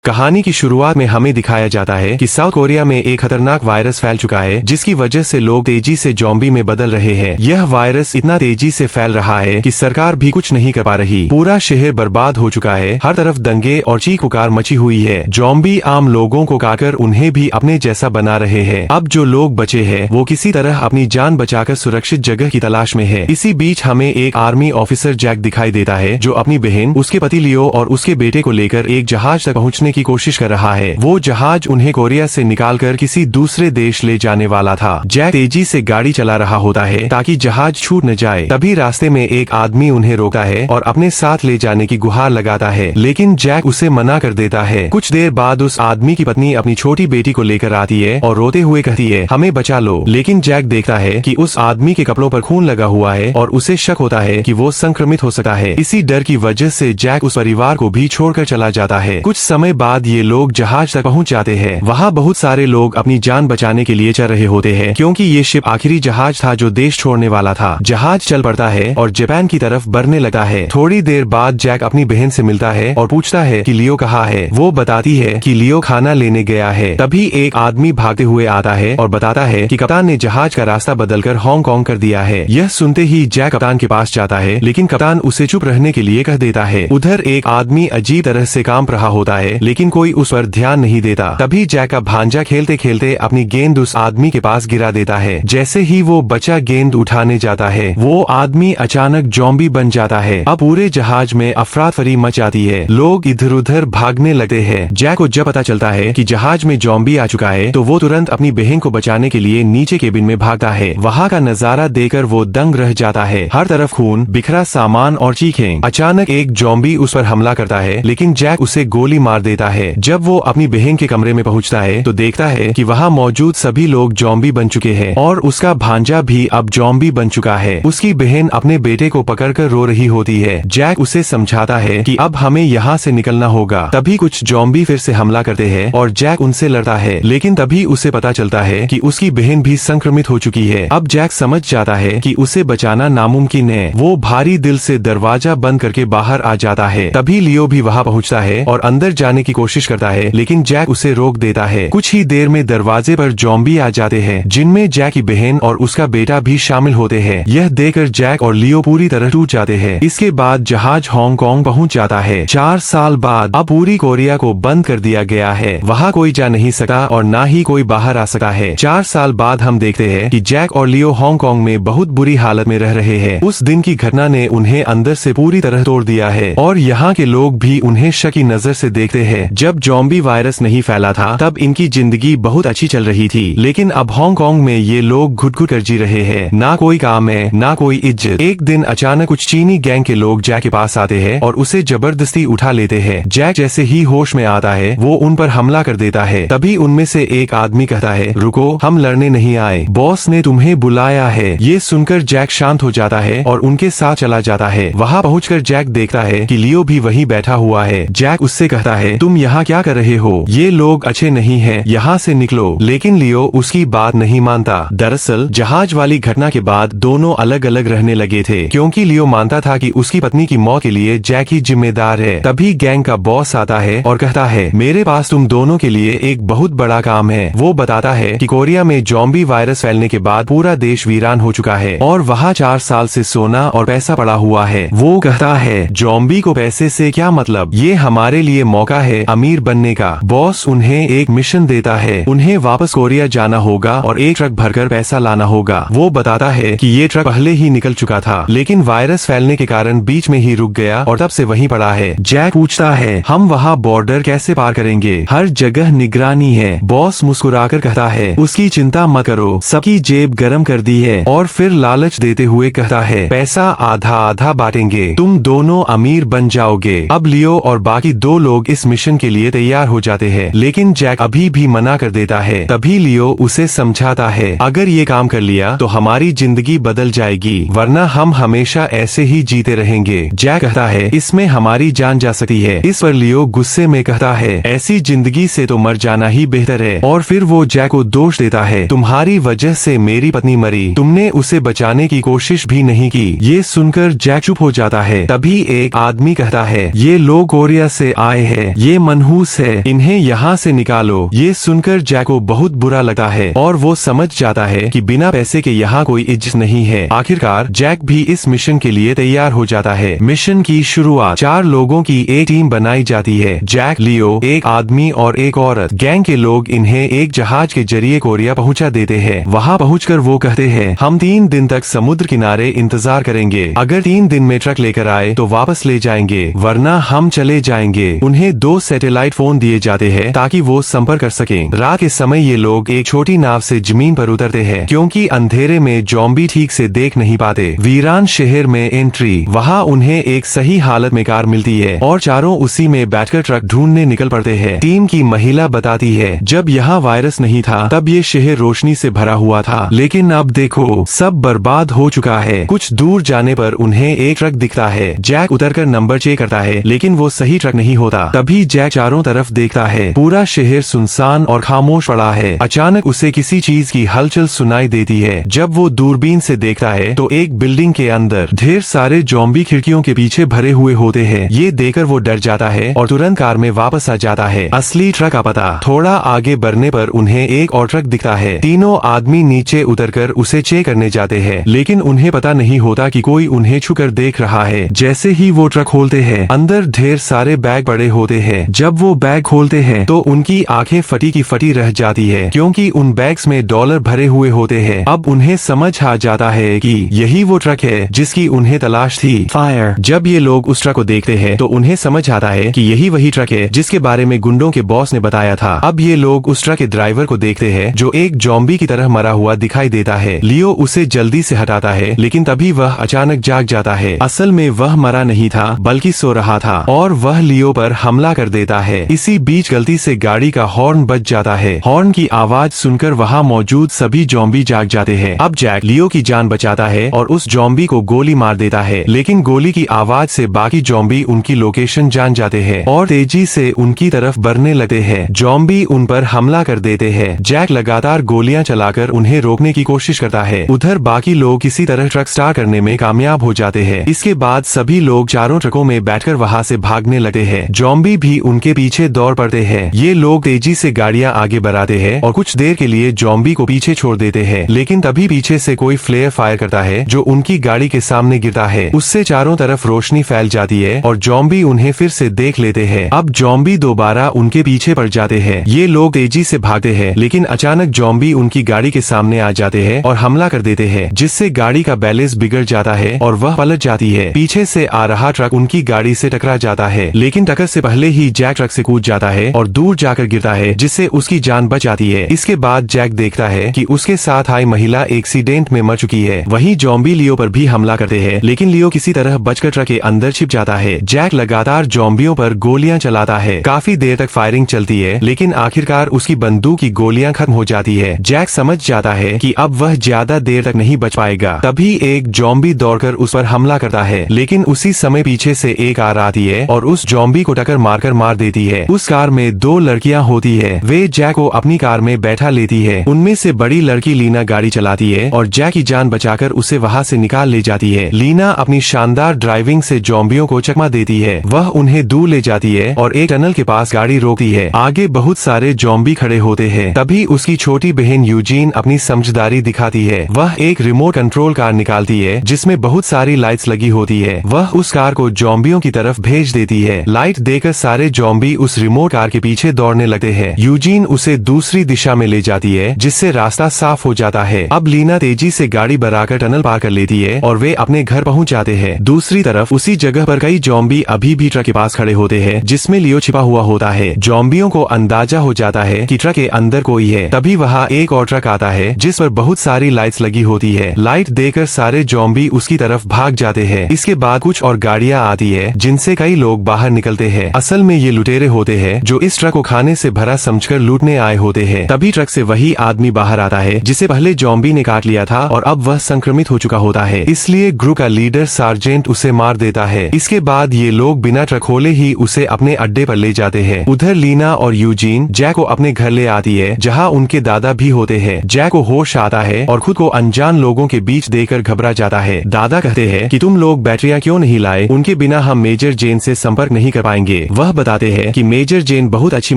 कहानी की शुरुआत में हमें दिखाया जाता है कि साउथ कोरिया में एक खतरनाक वायरस फैल चुका है, जिसकी वजह से लोग तेजी से ज़ॉम्बी में बदल रहे हैं। यह वायरस इतना तेजी से फैल रहा है कि सरकार भी कुछ नहीं कर पा रही। पूरा शहर बर्बाद हो चुका है, हर तरफ दंगे और चीख पुकार मची हुई है। ज़ॉम्बी आम लोगों को खाकर उन्हें भी अपने जैसा बना रहे हैं। अब जो लोग बचे हैं वो किसी तरह अपनी जान बचाकर सुरक्षित जगह की तलाश में है। इसी बीच हमें एक आर्मी ऑफिसर जैक दिखाई देता है, जो अपनी बहन, उसके पति लियो और उसके बेटे को लेकर एक जहाज तक पहुँचने की कोशिश कर रहा है। वो जहाज उन्हें कोरिया से निकालकर किसी दूसरे देश ले जाने वाला था। जैक तेजी से गाड़ी चला रहा होता है ताकि जहाज छूट न जाए। तभी रास्ते में एक आदमी उन्हें रोकता है और अपने साथ ले जाने की गुहार लगाता है, लेकिन जैक उसे मना कर देता है। कुछ देर बाद उस आदमी की पत्नी अपनी छोटी बेटी को लेकर आती है और रोते हुए कहती है, हमें बचा लो। लेकिन जैक देखता है कि उस आदमी के कपड़ों पर खून लगा हुआ है और उसे शक होता है कि वो संक्रमित हो सकता है। इसी डर की वजह से जैक उस परिवार को भी छोड़कर चला जाता है। कुछ समय बाद ये लोग जहाज तक पहुंच जाते हैं। वहाँ बहुत सारे लोग अपनी जान बचाने के लिए चल रहे होते हैं, क्योंकि ये शिप आखिरी जहाज था जो देश छोड़ने वाला था। जहाज चल पड़ता है और जापान की तरफ बढ़ने लगता है। थोड़ी देर बाद जैक अपनी बहन से मिलता है और पूछता है कि लियो कहाँ है। वो बताती है कि लियो खाना लेने गया है। तभी एक आदमी भागते हुए आता है और बताता है कि कप्तान ने जहाज का रास्ता बदलकर हांगकांग कर दिया है। यह सुनते ही जैक कप्तान के पास जाता है, लेकिन कप्तान उसे चुप रहने के लिए कह देता है। उधर एक आदमी अजीब तरह से काम रहा होता है, लेकिन कोई उस पर ध्यान नहीं देता। तभी जैक का भांजा खेलते खेलते अपनी गेंद उस आदमी के पास गिरा देता है। जैसे ही वो बच्चा गेंद उठाने जाता है, वो आदमी अचानक ज़ॉम्बी बन जाता है। अब पूरे जहाज में अफरा-तफरी मच जाती है। लोग इधर उधर भागने लगते हैं। जैक को जब पता चलता है कि जहाज में ज़ॉम्बी आ चुका है, तो वो तुरंत अपनी बहन को बचाने के लिए नीचे केबिन में भागता है। वहाँ का नजारा देखकर वो दंग रह जाता है। हर तरफ खून, बिखरा सामान और चीखें। अचानक एक ज़ॉम्बी उस पर हमला करता है, लेकिन जैक उसे गोली मार देता है। जब वो अपनी बहन के कमरे में पहुंचता है तो देखता है कि वहाँ मौजूद सभी लोग ज़ॉम्बी बन चुके हैं और उसका भांजा भी अब ज़ॉम्बी बन चुका है। उसकी बहन अपने बेटे को पकड़कर रो रही होती है। जैक उसे समझाता है कि अब हमें यहाँ से निकलना होगा। तभी कुछ ज़ॉम्बी फिर से हमला करते हैं और जैक उनसे लड़ता है, लेकिन तभी उसे पता चलता है कि उसकी बहन भी संक्रमित हो चुकी है। अब जैक समझ जाता है कि उसे बचाना नामुमकिन है। वो भारी दिल से दरवाजा बंद करके बाहर आ जाता है। तभी लियो भी वहाँ पहुँचता है और अंदर जाने की कोशिश करता है, लेकिन जैक उसे रोक देता है। कुछ ही देर में दरवाजे पर ज़ॉम्बी आ जाते हैं, जिनमें जैक की बहन और उसका बेटा भी शामिल होते हैं। यह देखकर जैक और लियो पूरी तरह टूट जाते हैं। इसके बाद जहाज हांगकांग पहुंच जाता है। 4 साल बाद अब पूरी कोरिया को बंद कर दिया गया है। वहाँ कोई जा नहीं सका और ना ही कोई बाहर आ सका है। 4 साल बाद हम देखते हैं कि जैक और लियो हांगकांग में बहुत बुरी हालत में रह रहे हैं। उस दिन की घटना ने उन्हें अंदर से पूरी तरह तोड़ दिया है और यहाँ के लोग भी उन्हें शक की नजर से देखते हैं। जब ज़ॉम्बी वायरस नहीं फैला था तब इनकी जिंदगी बहुत अच्छी चल रही थी, लेकिन अब हांगकांग में ये लोग घुट-घुट कर जी रहे हैं। ना कोई काम है, ना कोई इज्जत। एक दिन अचानक कुछ चीनी गैंग के लोग जैक के पास आते हैं और उसे जबरदस्ती उठा लेते हैं। जैक जैसे ही होश में आता है, वो उन पर हमला कर देता है। तभी उनमें से एक आदमी कहता है, रुको, हम लड़ने नहीं आए, बॉस ने तुम्हें बुलाया है। ये सुनकर जैक शांत हो जाता है और उनके साथ चला जाता है। वहाँ पहुँचकर जैक देखता है कि लियो भी वहीं बैठा हुआ है। जैक उससे कहता है, तुम यहाँ क्या कर रहे हो? ये लोग अच्छे नहीं हैं, यहाँ से निकलो। लेकिन लियो उसकी बात नहीं मानता। दरअसल जहाज वाली घटना के बाद दोनों अलग अलग रहने लगे थे, क्योंकि लियो मानता था कि उसकी पत्नी की मौत के लिए जैक ही जिम्मेदार है। तभी गैंग का बॉस आता है और कहता है, मेरे पास तुम दोनों के लिए एक बहुत बड़ा काम है। वो बताता है कि कोरिया में ज़ॉम्बी वायरस फैलने के बाद पूरा देश वीरान हो चुका है और वहाँ 4 साल से सोना और पैसा पड़ा हुआ है। वो कहता है, ज़ॉम्बी को पैसे से क्या मतलब, ये हमारे लिए मौका है अमीर बनने का। बॉस उन्हें एक मिशन देता है, उन्हें वापस कोरिया जाना होगा और एक ट्रक भरकर पैसा लाना होगा। वो बताता है कि ये ट्रक पहले ही निकल चुका था, लेकिन वायरस फैलने के कारण बीच में ही रुक गया और तब से वहीं पड़ा है। जैक पूछता है, हम वहाँ बॉर्डर कैसे पार करेंगे? हर जगह निगरानी है। बॉस मुस्कुराकर कहता है, उसकी चिंता मत करो, सबकी जेब गरम कर दी है। और फिर लालच देते हुए कहता है, पैसा आधा आधा बांटेंगे, तुम दोनों अमीर बन जाओगे। अब लियो और बाकी 2 लोग इस मिशन के लिए तैयार हो जाते हैं, लेकिन जैक अभी भी मना कर देता है। तभी लियो उसे समझाता है, अगर ये काम कर लिया तो हमारी जिंदगी बदल जाएगी, वरना हम हमेशा ऐसे ही जीते रहेंगे। जैक कहता है, इसमें हमारी जान जा सकती है। इस पर लियो गुस्से में कहता है, ऐसी जिंदगी से तो मर जाना ही बेहतर है। और फिर वो जैक को दोष देता है, तुम्हारी वजह से मेरी पत्नी मरी, तुमने उसे बचाने की कोशिश भी नहीं की। ये सुनकर जैक चुप हो जाता है। तभी एक आदमी कहता है, ये लोग कोरिया से आए हैं, ये ये मनहूस है, इन्हें यहाँ से निकालो। ये सुनकर जैक को बहुत बुरा लगता है और वो समझ जाता है कि बिना पैसे के यहाँ कोई इज्जत नहीं है। आखिरकार जैक भी इस मिशन के लिए तैयार हो जाता है। मिशन की शुरुआत 4 लोगों की एक टीम बनाई जाती है, जैक, लियो, एक आदमी और एक औरत। गैंग के लोग इन्हें एक जहाज के जरिए कोरिया पहुंचा देते हैं। वहां पहुंचकर वो कहते हैं, हम 3 दिन तक समुद्र किनारे इंतजार करेंगे। अगर 3 दिन में ट्रक लेकर आए तो वापस ले जाएंगे, वरना हम चले जाएंगे। उन्हें 2 सैटेलाइट फोन दिए जाते हैं ताकि वो संपर्क कर सकें। रात के समय ये लोग एक छोटी नाव से जमीन पर उतरते हैं क्योंकि अंधेरे में ज़ॉम्बी ठीक से देख नहीं पाते। वीरान शहर में एंट्री। वहाँ उन्हें एक सही हालत में कार मिलती है और चारों उसी में बैठकर ट्रक ढूंढने निकल पड़ते हैं। टीम की महिला बताती है, जब यहाँ वायरस नहीं था तब ये शहर रोशनी से भरा हुआ था, लेकिन अब देखो सब बर्बाद हो चुका है। कुछ दूर जाने पर उन्हें एक ट्रक दिखता है। जैक उतरकर नंबर चेक करता है, लेकिन वो सही ट्रक नहीं होता। तभी जैक चारों तरफ देखता है, पूरा शहर सुनसान और खामोश पड़ा है। अचानक उसे किसी चीज की हलचल सुनाई देती है। जब वो दूरबीन से देखता है तो एक बिल्डिंग के अंदर ढेर सारे ज़ॉम्बी खिड़कियों के पीछे भरे हुए होते हैं। ये देखकर वो डर जाता है और तुरंत कार में वापस आ जाता है। असली ट्रक का पता। थोड़ा आगे बढ़ने पर उन्हें एक और ट्रक दिखता है। तीनों आदमी नीचे उतरकर उसे चेक करने जाते हैं, लेकिन उन्हें पता नहीं होता कि कोई उन्हें छुकर देख रहा है। जैसे ही वो ट्रक खोलते हैं, अंदर ढेर सारे बैग पड़े होते हैं। जब वो बैग खोलते हैं तो उनकी आंखें फटी की फटी रह जाती है क्योंकि उन बैग्स में डॉलर भरे हुए होते हैं। अब उन्हें समझ आ जाता है कि यही वो ट्रक है जिसकी उन्हें तलाश थी। फायर। जब ये लोग उस ट्रक को देखते हैं तो उन्हें समझ आता है कि यही वही ट्रक है जिसके बारे में गुंडों के बॉस ने बताया था। अब ये लोग उस ट्रक के ड्राइवर को देखते हैं जो एक ज़ॉम्बी की तरह मरा हुआ दिखाई देता है। लियो उसे जल्दी से हटाता है, लेकिन तभी वह अचानक जाग जाता है। असल में वह मरा नहीं था बल्कि सो रहा था और वह लियो पर हमला कर देता है। इसी बीच गलती से गाड़ी का हॉर्न बज जाता है। हॉर्न की आवाज सुनकर वहाँ मौजूद सभी ज़ॉम्बी जाग जाते हैं। अब जैक लियो की जान बचाता है और उस ज़ॉम्बी को गोली मार देता है, लेकिन गोली की आवाज से बाकी ज़ॉम्बी उनकी लोकेशन जान जाते हैं और तेजी से उनकी तरफ बढ़ने लगते हैं। ज़ॉम्बी उन पर हमला कर देते हैं। जैक लगातार गोलियां चलाकर उन्हें रोकने की कोशिश करता है। उधर बाकी लोग किसी तरह ट्रक स्टार्ट करने में कामयाब हो जाते हैं। इसके बाद सभी लोग चारों ट्रकों में बैठकर वहाँ से भागने लगते हैं। ज़ॉम्बी भी उनके पीछे दौड़ पड़ते हैं। ये लोग तेजी से गाड़ियां आगे बढ़ाते हैं और कुछ देर के लिए ज़ॉम्बी को पीछे छोड़ देते हैं, लेकिन तभी पीछे से कोई फ्लेयर फायर करता है जो उनकी गाड़ी के सामने गिरता है। उससे चारों तरफ रोशनी फैल जाती है और ज़ॉम्बी उन्हें फिर से देख लेते हैं। अब ज़ॉम्बी दोबारा उनके पीछे पड़ जाते हैं। ये लोग तेजी से भागते हैं, लेकिन अचानक ज़ॉम्बी उनकी गाड़ी के सामने आ जाते हैं और हमला कर देते हैं, जिससे गाड़ी का बैलेंस बिगड़ जाता है और वह पलट जाती है। पीछे से आ रहा ट्रक उनकी गाड़ी से टकरा जाता है, लेकिन टक्कर से पहले ही जैक ट्रक से कूद जाता है और दूर जाकर गिरता है, जिससे उसकी जान बच जाती है। इसके बाद जैक देखता है कि उसके साथ आई महिला एक्सीडेंट में मर चुकी है। वहीं ज़ॉम्बी लियो पर भी हमला करते हैं, लेकिन लियो किसी तरह बचकर ट्रक के अंदर छिप जाता है। जैक लगातार ज़ॉम्बियों पर गोलियां चलाता है। काफी देर तक फायरिंग चलती है, लेकिन आखिरकार उसकी बंदूक की गोलियां खत्म हो जाती है। जैक समझ जाता है कि अब वह ज्यादा देर तक नहीं बच पाएगा। तभी एक ज़ॉम्बी दौड़कर उस पर हमला करता है, लेकिन उसी समय पीछे से एक कार आती है और उस ज़ॉम्बी को टक्कर मारकर मार देती है। उस कार में 2 लड़कियां होती है। वे जैक को अपनी कार में बैठा लेती है। उनमें से बड़ी लड़की लीना गाड़ी चलाती है और जैक की जान बचाकर उसे वहाँ से निकाल ले जाती है। लीना अपनी शानदार ड्राइविंग से ज़ॉम्बियों को चकमा देती है। वह उन्हें दूर ले जाती है और एक टनल के पास गाड़ी रोकती है। आगे बहुत सारे ज़ॉम्बी खड़े होते हैं। तभी उसकी छोटी बहन यूजीन अपनी समझदारी दिखाती है। वह एक रिमोट कंट्रोल कार निकालती है जिसमें बहुत सारी लाइट्स लगी होती है। वह उस कार को ज़ॉम्बियों की तरफ भेज देती है। लाइट देकर सारे ज़ॉम्बी उस रिमोट कार के पीछे दौड़ने लगते हैं। यूजीन उसे दूसरी दिशा में ले जाती है, जिससे रास्ता साफ हो जाता है। अब लीना तेजी से गाड़ी बढ़ाकर टनल पार कर लेती है और वे अपने घर पहुंच जाते हैं। दूसरी तरफ उसी जगह पर कई ज़ॉम्बी अभी भी ट्रक के पास खड़े होते हैं, जिसमें लियो छिपा हुआ होता है। ज़ॉम्बियों को अंदाजा हो जाता है कि ट्रक के अंदर कोई है। तभी वहाँ एक और ट्रक आता है जिस पर बहुत सारी लाइट्स लगी होती है। लाइट देकर सारे ज़ॉम्बी उसकी तरफ भाग जाते हैं। इसके बाद कुछ और गाड़ियाँ आती है जिनसे कई लोग बाहर निकलते हैं। असल में ये लुटेरे होते हैं जो इस ट्रक को खाने से भरा समझकर लूटने आए होते हैं। तभी ट्रक से वही आदमी बाहर आता है जिसे पहले ज़ॉम्बी ने काट लिया था और अब वह संक्रमित हो चुका होता है। इसलिए ग्रुप का लीडर सार्जेंट उसे मार देता है। इसके बाद ये लोग बिना ट्रक खोले ही उसे अपने अड्डे पर ले जाते हैं। उधर लीना और यूजीन जैक को अपने घर ले आती है, जहाँ उनके दादा भी होते हैं। जैक को होश आता है और खुद को अनजान लोगों के बीच देखकर घबरा जाता है। दादा कहते हैं कि तुम लोग बैटरियां क्यों नहीं लाए, उनके बिना हम मेजर जेन से संपर्क नहीं कर पाएंगे। वह बताते हैं कि मेजर जेन बहुत अच्छी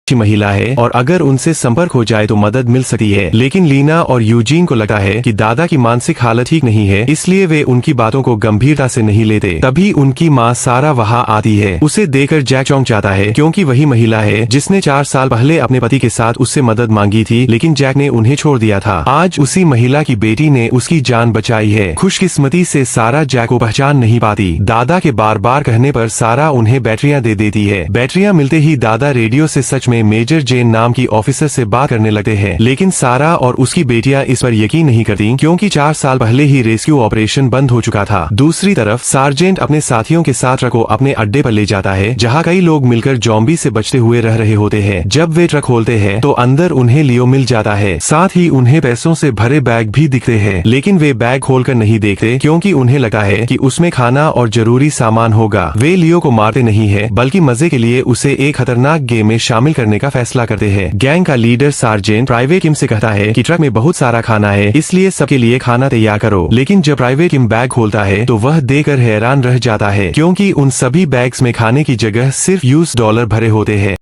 महिला है और अगर उनसे संपर्क हो जाए तो मदद मिल सकती है। लेकिन लीना और यूजीन को लगता है कि दादा की मानसिक हालत ठीक नहीं है, इसलिए वे उनकी बातों को गंभीरता से नहीं लेते। तभी उनकी माँ सारा वहाँ आती है। उसे देखकर जैक चौंक जाता है, क्योंकि वही महिला है जिसने 4 साल पहले अपने पति के साथ उससे मदद मांगी थी, लेकिन जैक ने उन्हें छोड़ दिया था। आज उसी महिला की बेटी ने उसकी जान बचाई है। खुशकिस्मती से सारा जैक को पहचान नहीं पाती। दादा के बार बार कहने पर सारा उन्हें बैटरियां दे देती है। बैटरियां मिलते ही दादा रेडियो से सच में मेजर जेन नाम की ऑफिसर से बात करने लगते हैं। लेकिन सारा और उसकी बेटियां इस पर यकीन नहीं करती, क्योंकि 4 साल पहले ही रेस्क्यू ऑपरेशन बंद हो चुका था। दूसरी तरफ सार्जेंट अपने साथियों के साथ ट्रक को अपने अड्डे पर ले जाता है, जहां कई लोग मिलकर जॉम्बी से बचते हुए रह रहे होते हैं। जब वे ट्रक खोलते हैं तो अंदर उन्हें लियो मिल जाता है। साथ ही उन्हें पैसों से भरे बैग भी दिखते हैं, लेकिन वे बैग खोलकर नहीं देखते, क्योंकि उन्हें लगता है कि उसमें खाना और जरूरी सामान होगा। वे लियो को मारते नहीं है, बल्कि मजे के लिए उसे एक खतरनाक गेम में शामिल करने का फैसला करते हैं। गैंग का लीडर सार्जेंट प्राइवेट किम से कहता है कि ट्रक में बहुत सारा खाना है, इसलिए सबके लिए खाना तैयार करो। लेकिन जब प्राइवेट किम बैग खोलता है तो वह देखकर हैरान रह जाता है, क्योंकि उन सभी बैग्स में खाने की जगह सिर्फ $US भरे होते हैं।